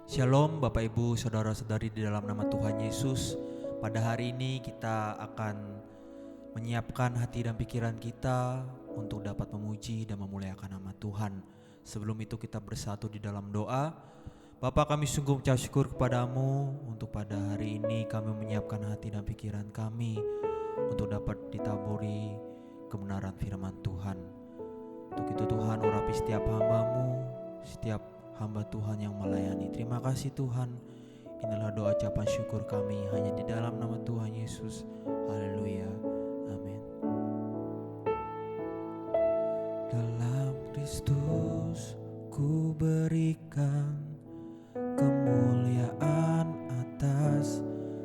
Shalom Bapak Ibu Saudara-saudari di dalam nama Tuhan Yesus. Pada hari ini kita akan menyiapkan hati dan pikiran kita untuk dapat memuji dan memuliakan nama Tuhan. Sebelum itu kita bersatu di dalam doa. Bapa, kami sungguh mengucap syukur kepadamu untuk pada hari ini kami menyiapkan hati dan pikiran kami untuk dapat ditaburi kebenaran firman Tuhan. Untuk itu Tuhan, urapi setiap hamba-Mu, setiap hamba Tuhan yang melayani. Terima kasih Tuhan. Inilah doa ucapan syukur kami hanya di dalam nama Tuhan Yesus. Haleluya. Amin. Dalam Kristus ku berikan kemuliaan atas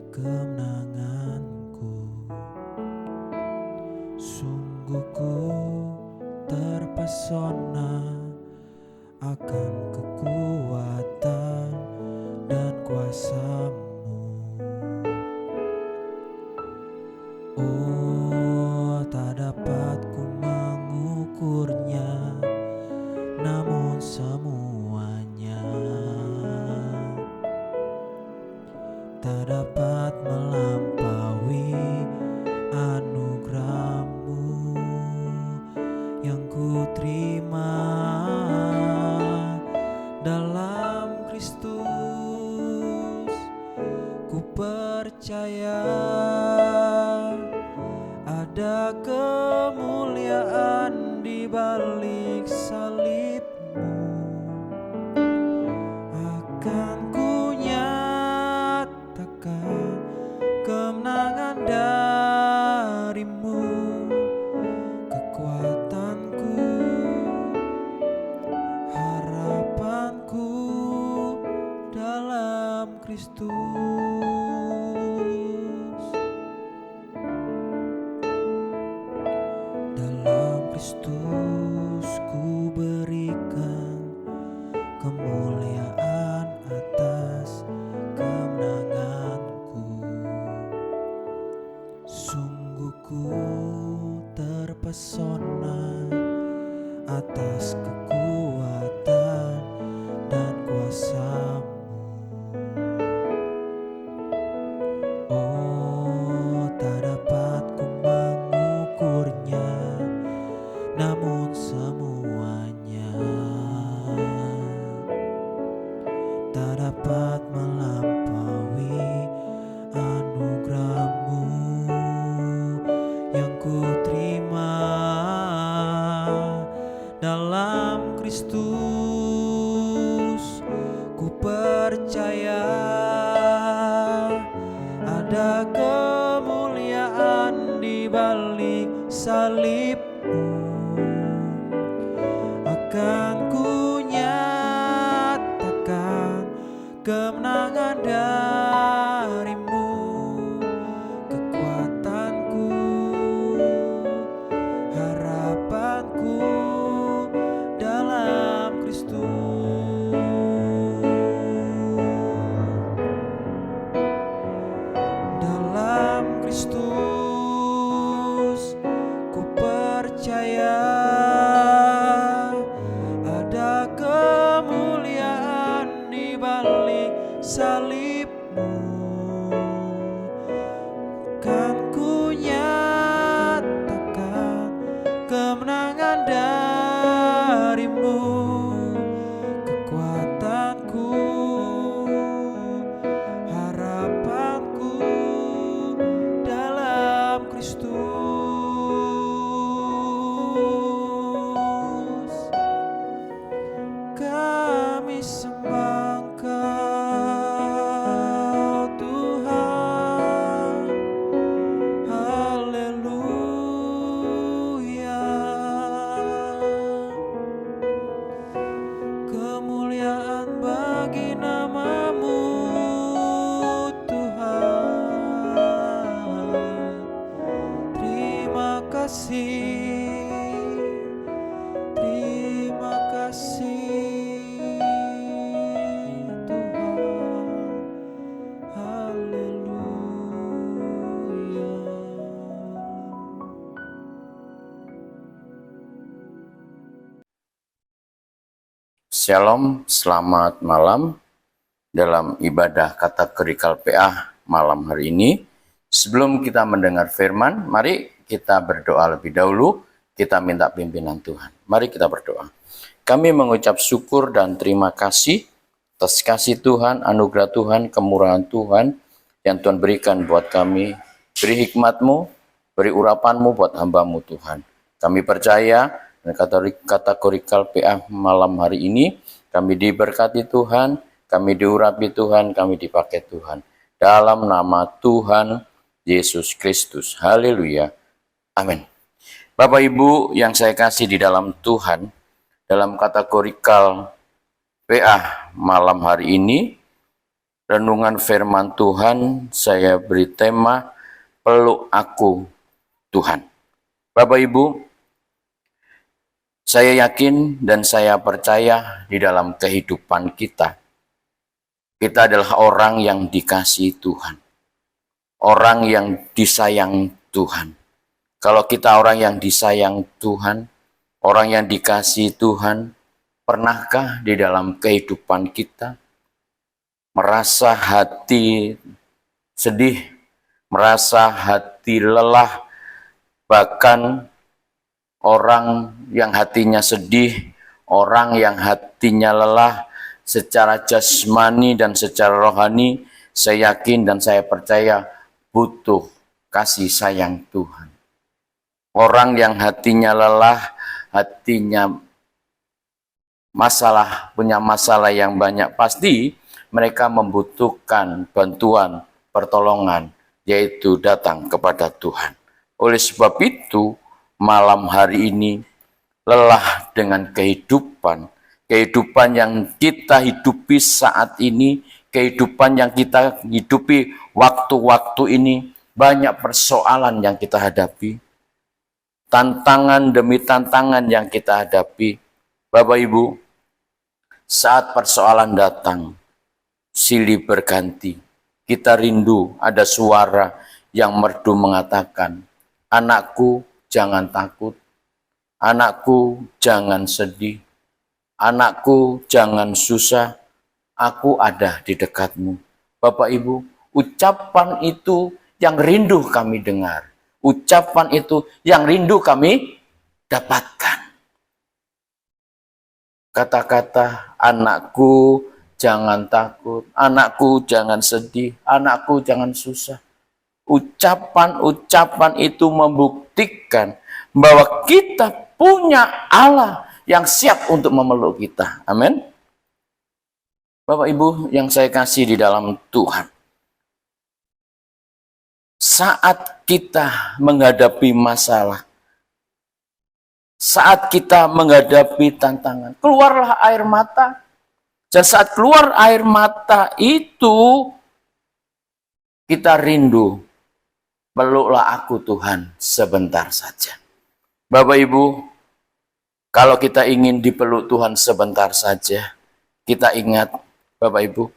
kemenanganku. Sungguh ku terpesona akan kekuatan dan kuasa-Mu. Oh, tak dapat ku mengukurnya, namun semuanya tak dapat melampaui anugerah-Mu yang ku terima dalam Kristus. Ku percaya ada kemuliaan di balik salib-Mu. Akan ku nyatakan kemenangan dari-Mu, kekuatanku, harapanku dalam Kristus. Dalam Kristus ku berikan kemuliaan atas kemenanganku. Sungguh ku terpesona atas kekuatan dan kuasa-Mu. Oh, tak dapat ku mengukurnya, namun semuanya tak dapat melampaui anugerah-Mu yang ku terima dalam Kristus. Ku percaya ada kemuliaan di balik salib-Mu. Akan ku nyatakan kemenangan dari-Mu, kekuatanku, harapanku dalam Kristus. Dalam Kristus ku percaya ada kemuliaan di balik salib-Mu. Kan ku nyatakan kemenangan dari-Mu, kekuatanku, harapanku dalam Kristus. Kami sembah Engkau Tuhan, haleluya. Kemuliaan bagi nama-Mu Tuhan. Terima kasih, terima kasih Tuhan, haleluya. Shalom, selamat malam. dalam ibadah kategorikal PA malam hari ini. Sebelum kita mendengar firman, mari kita berdoa lebih dahulu. Kita minta pimpinan Tuhan. Mari kita berdoa. Kami mengucap syukur dan terima kasih atas kasih Tuhan, anugerah Tuhan, kemurahan Tuhan yang Tuhan berikan buat kami. Beri hikmat-Mu, beri urapan-Mu buat hamba-Mu Tuhan. Kami percaya dan kategorikal PA malam hari ini, kami diberkati Tuhan, kami diurapi Tuhan, kami dipakai Tuhan. Dalam nama Tuhan Yesus Kristus. Haleluya. Amin. Bapak Ibu yang saya kasih di dalam Tuhan, dalam kategorikal PA malam hari ini, renungan firman Tuhan saya beri tema peluk aku Tuhan. Bapak Ibu, saya yakin dan saya percaya di dalam kehidupan kita adalah orang yang dikasihi Tuhan, orang yang disayang Tuhan. Kalau kita orang yang disayang Tuhan, orang yang dikasihi Tuhan, pernahkah di dalam kehidupan kita merasa hati sedih, merasa hati lelah, bahkan orang yang hatinya sedih, orang yang hatinya lelah secara jasmani dan secara rohani, saya yakin dan saya percaya butuh kasih sayang Tuhan. Orang yang hatinya lelah, hatinya punya masalah yang banyak, pasti mereka membutuhkan bantuan, pertolongan, yaitu datang kepada Tuhan. Oleh sebab itu, malam hari ini, lelah dengan kehidupan yang kita hidupi saat ini, kehidupan yang kita hidupi waktu-waktu ini, banyak persoalan yang kita hadapi, tantangan demi tantangan yang kita hadapi. Bapak Ibu, saat persoalan datang, silih berganti, kita rindu ada suara yang merdu mengatakan, anakku jangan takut, anakku jangan sedih, anakku jangan susah, aku ada di dekatmu. Bapak Ibu, ucapan itu yang rindu kami dengar. Ucapan itu yang rindu kami dapatkan. Kata-kata anakku jangan takut, anakku jangan sedih, anakku jangan susah. Ucapan-ucapan itu membuktikan bahwa kita punya Allah yang siap untuk memeluk kita. Amin. Bapak Ibu yang saya kasih di dalam Tuhan, saat kita menghadapi masalah, saat kita menghadapi tantangan, keluarlah air mata. Dan saat keluar air mata itu, kita rindu, peluklah aku Tuhan sebentar saja. Bapak Ibu, kalau kita ingin dipeluk Tuhan sebentar saja, kita ingat, Bapak Ibu,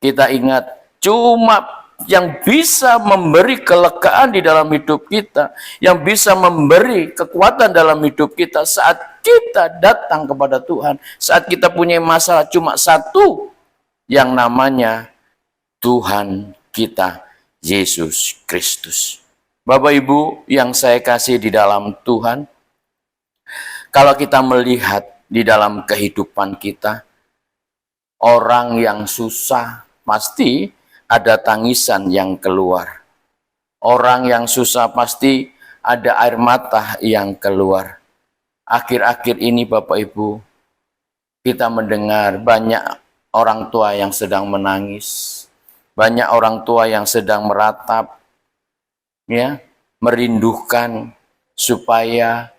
kita ingat cuma yang bisa memberi kelegaan di dalam hidup kita, yang bisa memberi kekuatan dalam hidup kita saat kita datang kepada Tuhan, saat kita punya masalah cuma satu, yang namanya Tuhan kita, Yesus Kristus. Bapak Ibu yang saya kasih di dalam Tuhan, kalau kita melihat di dalam kehidupan kita, orang yang susah pasti ada tangisan yang keluar. Orang yang susah pasti ada air mata yang keluar. Akhir-akhir ini Bapak Ibu, kita mendengar banyak orang tua yang sedang menangis. Banyak orang tua yang sedang meratap, ya, merindukan supaya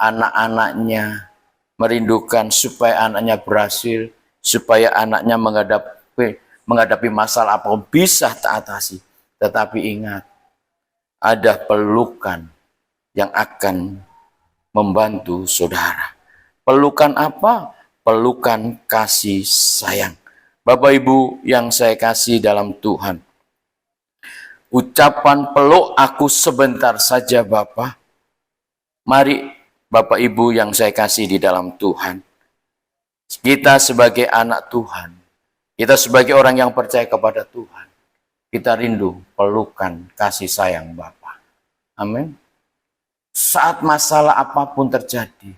anak-anaknya, merindukan supaya anaknya berhasil, supaya anaknya menghadapi masalah apapun bisa teratasi. Tetapi ingat, ada pelukan yang akan membantu saudara. Pelukan apa? Pelukan kasih sayang. Bapak Ibu yang saya kasih dalam Tuhan, ucapan peluk aku sebentar saja Bapak. Mari Bapak Ibu yang saya kasih di dalam Tuhan, kita sebagai anak Tuhan, Kita sebagai orang yang percaya kepada Tuhan, kita rindu pelukan kasih sayang Bapa. Amin. Saat masalah apapun terjadi,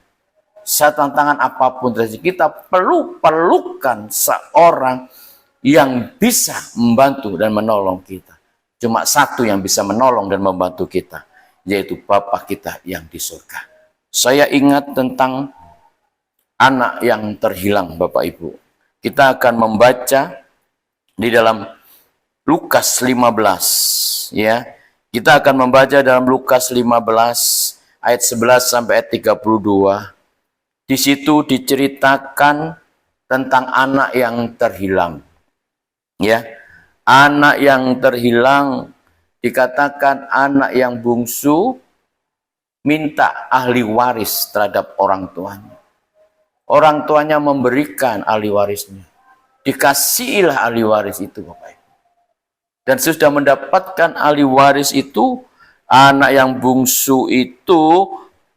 saat tantangan apapun terjadi, kita perlu pelukan seorang yang bisa membantu dan menolong kita. Cuma satu yang bisa menolong dan membantu kita, yaitu Bapa kita yang di surga. Saya ingat tentang anak yang terhilang, Bapak Ibu. Kita akan membaca di dalam Lukas 15, ya. Kita akan membaca dalam Lukas 15 ayat 11 sampai ayat 32. Di situ diceritakan tentang anak yang terhilang. Ya. Anak yang terhilang dikatakan anak yang bungsu minta ahli waris terhadap orang tuanya. Orang tuanya memberikan ahli warisnya. Dikasihilah ahli waris itu, Bapak Ibu. Dan sudah mendapatkan ahli waris itu, anak yang bungsu itu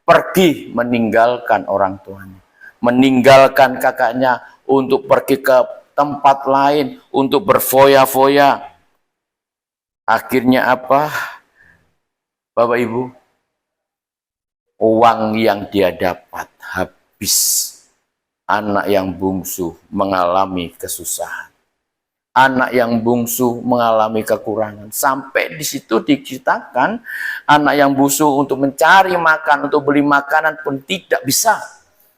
pergi meninggalkan orang tuanya. Meninggalkan kakaknya untuk pergi ke tempat lain, untuk berfoya-foya. Akhirnya apa? Bapak Ibu, uang yang dia dapat habis. Anak yang bungsu mengalami kesusahan. Anak yang bungsu mengalami kekurangan. Sampai di situ diceritakan anak yang bungsu untuk mencari makan, untuk beli makanan pun tidak bisa.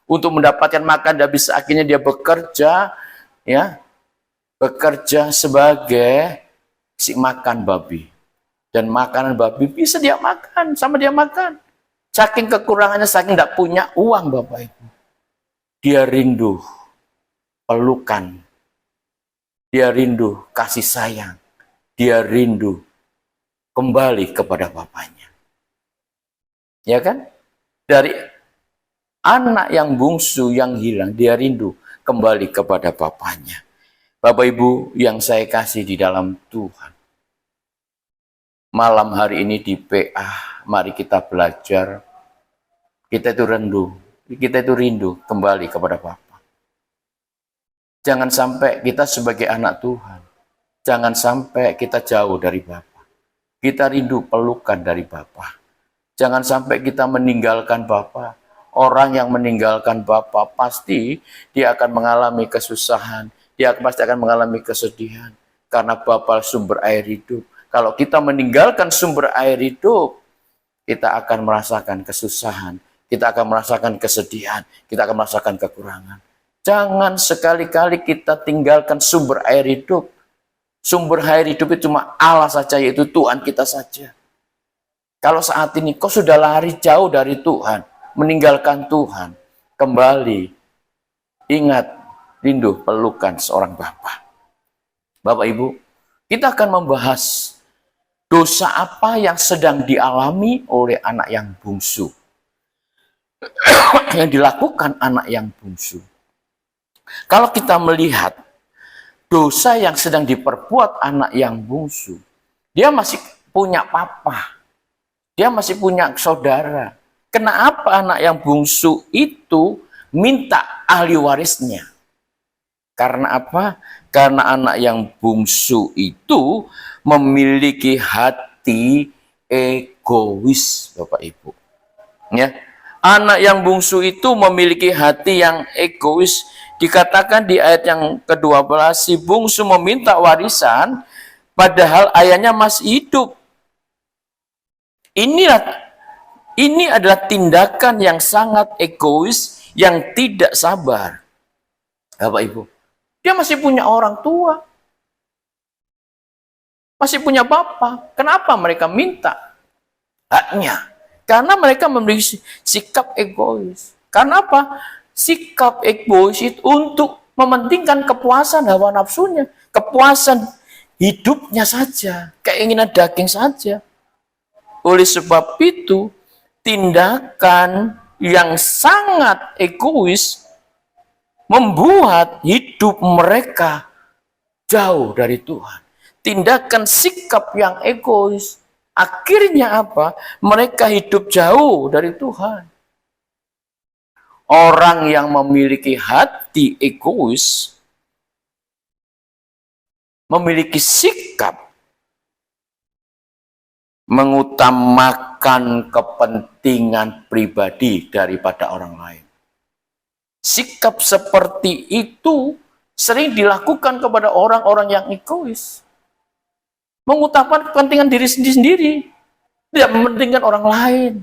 Untuk mendapatkan makan tidak bisa. Akhirnya dia bekerja, ya, bekerja sebagai si makan babi. Dan makanan babi bisa dia makan, sama dia makan. Saking kekurangannya, saking tidak punya uang, Bapak Ibu. Dia rindu pelukan. Dia rindu kasih sayang. Dia rindu kembali kepada bapaknya. Ya kan? Dari anak yang bungsu yang hilang, dia rindu kembali kepada bapaknya. Bapak Ibu yang saya kasih di dalam Tuhan. Malam hari ini di PA, mari kita belajar. Kita itu rindu kembali kepada Bapa. Jangan sampai kita sebagai anak Tuhan, jangan sampai kita jauh dari Bapa. Kita rindu pelukan dari Bapa. Jangan sampai kita meninggalkan Bapa. Orang yang meninggalkan Bapa pasti dia akan mengalami kesusahan, dia pasti akan mengalami kesedihan. Karena Bapa sumber air hidup. Kalau kita meninggalkan sumber air hidup, kita akan merasakan kesusahan. Kita akan merasakan kesedihan, kita akan merasakan kekurangan. Jangan sekali-kali kita tinggalkan sumber air hidup. Sumber air hidup itu cuma Allah saja, yaitu Tuhan kita saja. Kalau saat ini kau sudah lari jauh dari Tuhan, meninggalkan Tuhan, kembali, ingat, rindu pelukan seorang Bapa. Bapak Ibu, kita akan membahas dosa apa yang sedang dialami oleh anak yang bungsu. Yang dilakukan anak yang bungsu. Kalau kita melihat dosa yang sedang diperbuat anak yang bungsu, dia masih punya papa, dia masih punya saudara. Kenapa anak yang bungsu itu minta ahli warisnya? Karena apa? Karena anak yang bungsu itu memiliki hati egois, Bapak Ibu. Ya. Anak yang bungsu itu memiliki hati yang egois. Dikatakan di ayat yang ke-12, si bungsu meminta warisan padahal ayahnya masih hidup. Ini adalah tindakan yang sangat egois, yang tidak sabar. Bapak Ibu, dia masih punya orang tua. Masih punya bapak. Kenapa mereka minta haknya? Karena mereka memiliki sikap egois. Karena apa? Sikap egois itu untuk mementingkan kepuasan hawa nafsunya. Kepuasan hidupnya saja. Keinginan daging saja. Oleh sebab itu, tindakan yang sangat egois membuat hidup mereka jauh dari Tuhan. Tindakan sikap yang egois. Akhirnya apa? Mereka hidup jauh dari Tuhan. Orang yang memiliki hati egois memiliki sikap mengutamakan kepentingan pribadi daripada orang lain. Sikap seperti itu sering dilakukan kepada orang-orang yang egois. Mengutamakan kepentingan diri sendiri. Tidak mementingkan orang lain.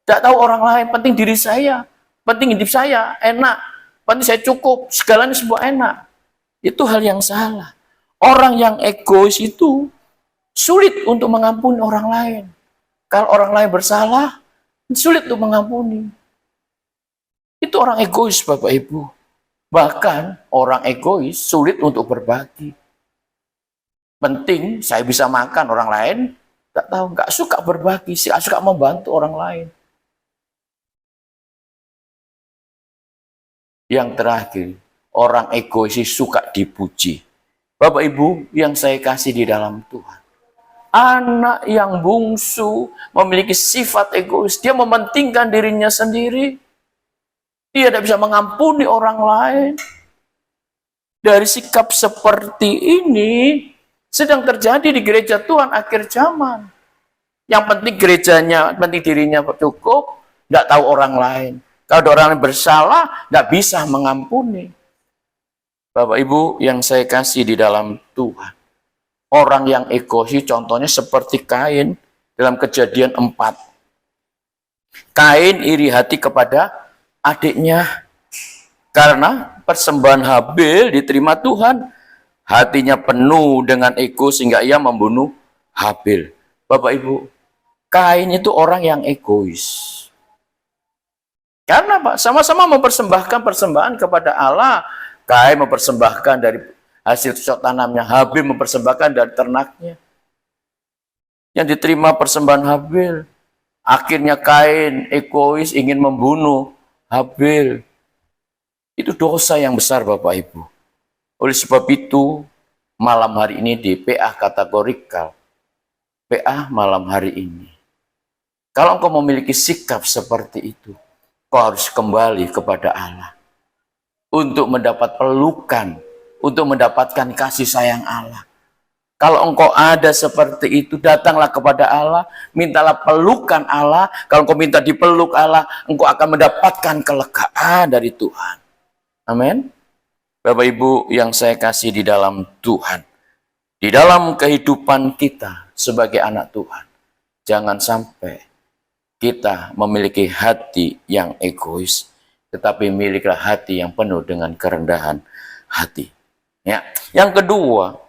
Tidak tahu orang lain, penting diri saya. Penting hidup saya, enak. Penting saya cukup, segalanya sebuah enak. Itu hal yang salah. Orang yang egois itu sulit untuk mengampuni orang lain. Kalau orang lain bersalah, sulit untuk mengampuni. Itu orang egois, Bapak Ibu. Bahkan orang egois sulit untuk berbagi. Penting saya bisa makan, orang lain nggak tahu, nggak suka berbagi, nggak suka membantu orang lain. Yang terakhir, orang egois suka dipuji. Bapak Ibu yang saya kasih di dalam Tuhan. Anak yang bungsu memiliki sifat egois. Dia mementingkan dirinya sendiri. Dia tidak bisa mengampuni orang lain. Dari sikap seperti ini sedang terjadi di gereja Tuhan akhir zaman. Yang penting gerejanya, penting dirinya cukup, tidak tahu orang lain. Kalau ada orang yang bersalah, tidak bisa mengampuni. Bapak Ibu yang saya kasih di dalam Tuhan. Orang yang egois contohnya seperti Kain dalam Kejadian 4. Kain iri hati kepada adiknya. Karena persembahan Habil diterima Tuhan. Hatinya penuh dengan ego sehingga ia membunuh Habil. Bapak Ibu, Kain itu orang yang egois. Karena Pak, sama-sama mempersembahkan persembahan kepada Allah. Kain mempersembahkan dari hasil cocok tanamnya, Habil mempersembahkan dari ternaknya. Yang diterima persembahan Habil. Akhirnya Kain egois ingin membunuh Habil. Itu dosa yang besar Bapak Ibu. Oleh sebab itu, malam hari ini di PA kategorikal. PA malam hari ini. Kalau engkau memiliki sikap seperti itu, kau harus kembali kepada Allah. Untuk mendapat pelukan, untuk mendapatkan kasih sayang Allah. Kalau engkau ada seperti itu, datanglah kepada Allah, mintalah pelukan Allah. Kalau engkau minta dipeluk Allah, engkau akan mendapatkan kelegaan dari Tuhan. Amin. Bapak Ibu yang saya kasih di dalam Tuhan. Di dalam kehidupan kita sebagai anak Tuhan. Jangan sampai kita memiliki hati yang egois. Tetapi miliklah hati yang penuh dengan kerendahan hati. Ya. Yang kedua,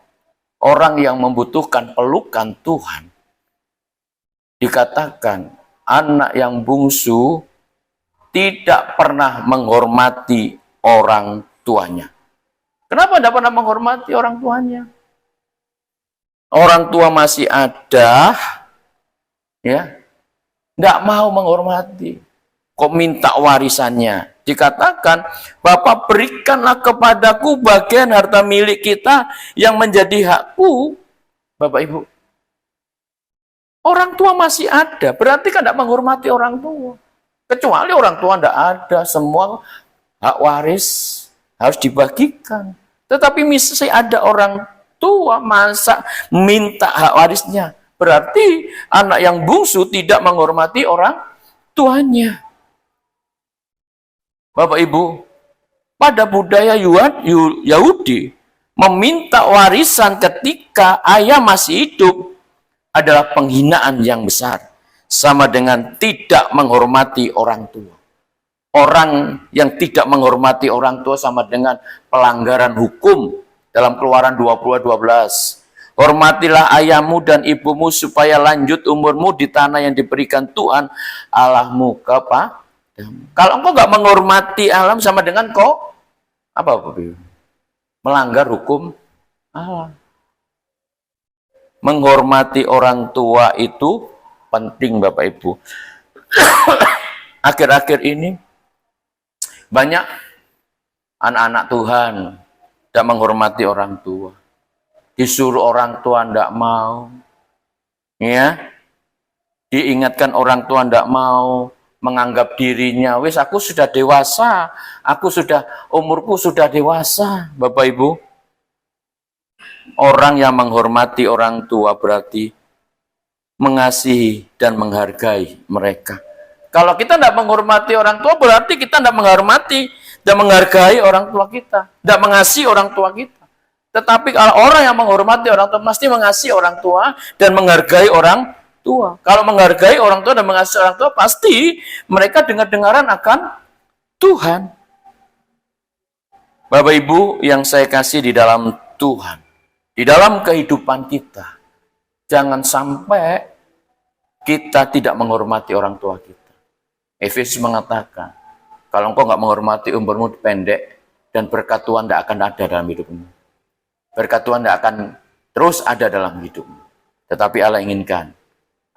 orang yang membutuhkan pelukan Tuhan. Dikatakan anak yang bungsu tidak pernah menghormati orang tuanya. Kenapa tidak pernah menghormati orang tuanya? Orang tua masih ada, ya, tidak mau menghormati. Kok minta warisannya? Dikatakan, Bapak berikanlah kepadaku bagian harta milik kita yang menjadi hakku. Bapak Ibu, orang tua masih ada, berarti kan tidak menghormati orang tua. Kecuali orang tua tidak ada, semua hak waris harus dibagikan. Tetapi misalnya ada orang tua, masa minta hak warisnya. Berarti anak yang bungsu tidak menghormati orang tuanya. Bapak Ibu, pada budaya Yahudi, meminta warisan ketika ayah masih hidup adalah penghinaan yang besar. Sama dengan tidak menghormati orang tua. Orang yang tidak menghormati orang tua sama dengan pelanggaran hukum dalam Keluaran 20:12. Hormatilah ayahmu dan ibumu supaya lanjut umurmu di tanah yang diberikan Tuhan Allahmu kepadamu. Kalau engkau nggak menghormati alam sama dengan kau apa Bapak? Melanggar hukum Allah. Menghormati orang tua itu penting Bapak Ibu. Akhir-akhir ini banyak anak-anak Tuhan tidak menghormati orang tua. Disuruh orang tua tidak mau. Ya. Diingatkan orang tua tidak mau, menganggap dirinya, wis aku sudah dewasa, umurku sudah dewasa, Bapak Ibu. Orang yang menghormati orang tua berarti mengasihi dan menghargai mereka. Kalau kita tidak menghormati orang tua, berarti kita tidak menghormati dan menghargai orang tua kita. Tidak mengasihi orang tua kita. Tetapi kalau orang yang menghormati orang tua, pasti mengasihi orang tua dan menghargai orang tua. Kalau menghargai orang tua dan mengasihi orang tua, pasti mereka dengar-dengaran akan Tuhan. Bapak Ibu yang saya kasih di dalam Tuhan, di dalam kehidupan kita, jangan sampai kita tidak menghormati orang tua kita. Efesus mengatakan, kalau engkau nggak menghormati, umurmu pendek dan berkat Tuhan tidak akan ada dalam hidupmu. Berkat Tuhan tidak akan terus ada dalam hidupmu. Tetapi Allah inginkan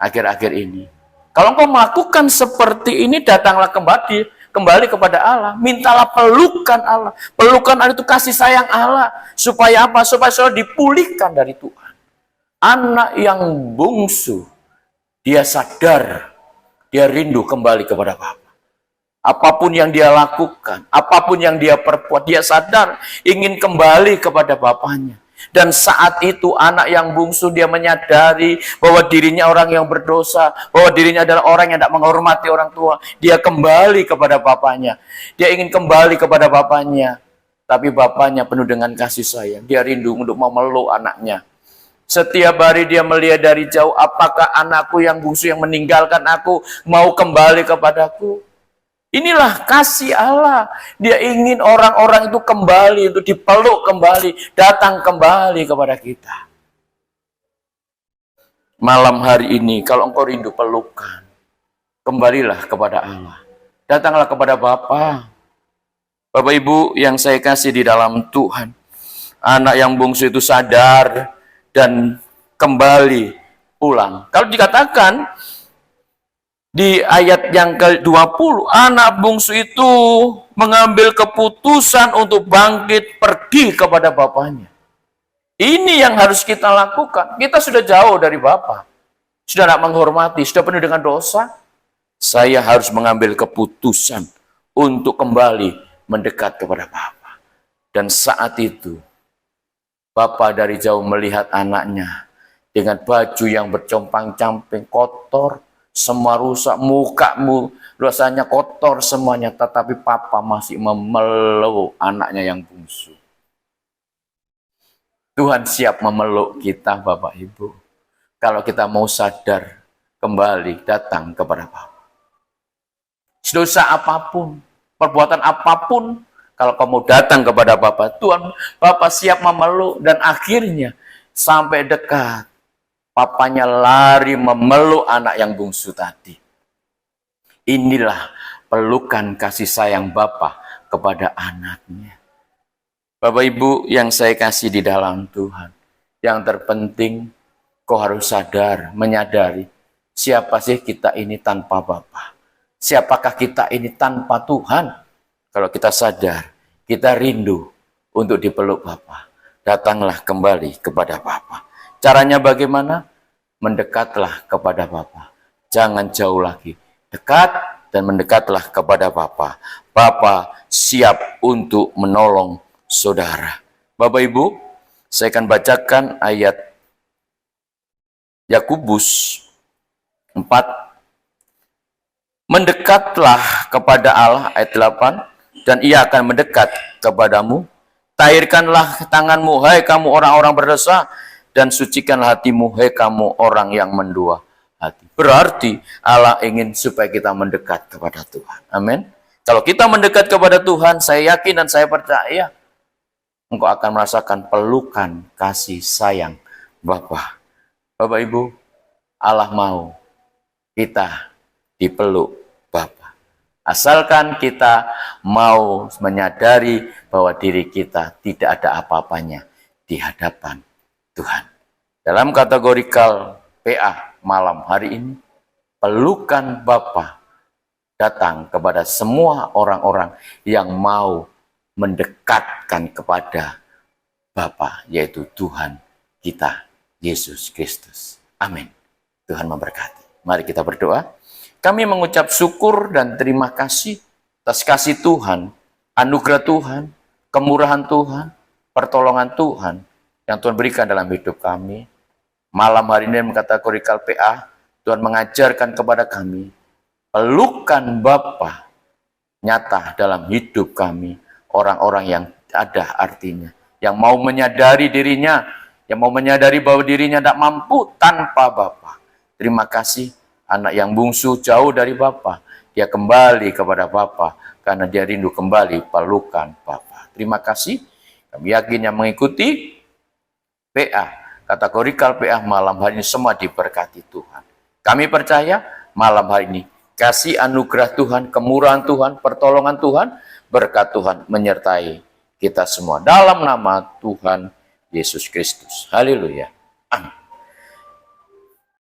akhir-akhir ini, kalau engkau melakukan seperti ini, datanglah kembali kepada Allah. Mintalah pelukan Allah. Pelukan Allah itu kasih sayang Allah. Supaya apa? Supaya selalu dipulihkan dari Tuhan. Anak yang bungsu, dia sadar, dia rindu kembali kepada Bapa. Apapun yang dia lakukan, apapun yang dia perbuat, dia sadar ingin kembali kepada Bapaknya. Dan saat itu anak yang bungsu dia menyadari bahwa dirinya orang yang berdosa, bahwa dirinya adalah orang yang tidak menghormati orang tua. Dia kembali kepada Bapaknya. Dia ingin kembali kepada Bapaknya. Tapi Bapaknya penuh dengan kasih sayang. Dia rindu untuk memeluk anaknya. Setiap hari dia melihat dari jauh, apakah anakku yang bungsu yang meninggalkan aku mau kembali kepadaku. Inilah kasih Allah. Dia ingin orang-orang itu kembali, untuk dipeluk kembali, datang kembali kepada kita. Malam hari ini, kalau engkau rindu pelukan, kembalilah kepada Allah. Datanglah kepada Bapa. Bapak Ibu yang saya kasih di dalam Tuhan, anak yang bungsu itu sadar dan kembali pulang. Kalau dikatakan di ayat yang ke-20, anak bungsu itu mengambil keputusan untuk bangkit pergi kepada bapaknya. Ini yang harus kita lakukan. Kita sudah jauh dari Bapa, sudah tidak menghormati, sudah penuh dengan dosa. Saya harus mengambil keputusan untuk kembali mendekat kepada Bapa. Dan saat itu, Bapa dari jauh melihat anaknya dengan baju yang bercompang-camping, kotor, semua rusak, mukamu rasanya kotor semuanya, tetapi Papa masih memeluk anaknya yang bungsu. Tuhan siap memeluk kita, Bapak Ibu. Kalau kita mau sadar, kembali datang kepada Bapa. Dosa apapun, perbuatan apapun, kalau kamu datang kepada Bapa, Tuhan, Bapa siap memeluk, dan akhirnya sampai dekat. Papanya lari memeluk anak yang bungsu tadi. Inilah pelukan kasih sayang Bapa kepada anaknya. Bapak Ibu yang saya kasih di dalam Tuhan, yang terpenting kau harus sadar, menyadari, siapa sih kita ini tanpa Bapa? Siapakah kita ini tanpa Tuhan? Kalau kita sadar, kita rindu untuk dipeluk Bapa. Datanglah kembali kepada Bapa. Caranya bagaimana? Mendekatlah kepada Bapa. Jangan jauh lagi. Dekat dan mendekatlah kepada Bapa. Bapa siap untuk menolong saudara. Bapak Ibu, saya akan bacakan ayat Yakobus 4. Mendekatlah kepada Allah, ayat 8, dan ia akan mendekat kepadamu. Tahirkanlah tanganmu, hai kamu orang-orang berdosa, dan sucikanlah hatimu, hai kamu orang yang mendua hati. Berarti Allah ingin supaya kita mendekat kepada Tuhan. Amin. Kalau kita mendekat kepada Tuhan, saya yakin dan saya percaya, engkau akan merasakan pelukan kasih sayang Bapa. Bapak Ibu, Allah mau kita dipeluk Bapa. Asalkan kita mau menyadari bahwa diri kita tidak ada apa-apanya di hadapan Tuhan. Dalam kategorikal PA malam hari ini, pelukan Bapa datang kepada semua orang-orang yang mau mendekatkan kepada Bapa, yaitu Tuhan kita, Yesus Kristus. Amin. Tuhan memberkati. Mari kita berdoa. Kami mengucap syukur dan terima kasih atas kasih Tuhan, anugerah Tuhan, kemurahan Tuhan, pertolongan Tuhan yang Tuhan berikan dalam hidup kami. Malam hari ini mengkategorikan PA, Tuhan mengajarkan kepada kami, pelukan Bapa nyata dalam hidup kami. Orang-orang yang ada artinya, yang mau menyadari dirinya, yang mau menyadari bahwa dirinya tidak mampu tanpa Bapa. Terima kasih, anak yang bungsu jauh dari Bapa, dia kembali kepada Bapa karena dia rindu kembali pelukan Bapa. Terima kasih. Kami yakin yang mengikuti PA, kategorikal PA malam hari ini semua diberkati Tuhan. Kami percaya malam hari ini kasih anugerah Tuhan, kemurahan Tuhan, pertolongan Tuhan, berkat Tuhan menyertai kita semua. Dalam nama Tuhan Yesus Kristus. Haleluya.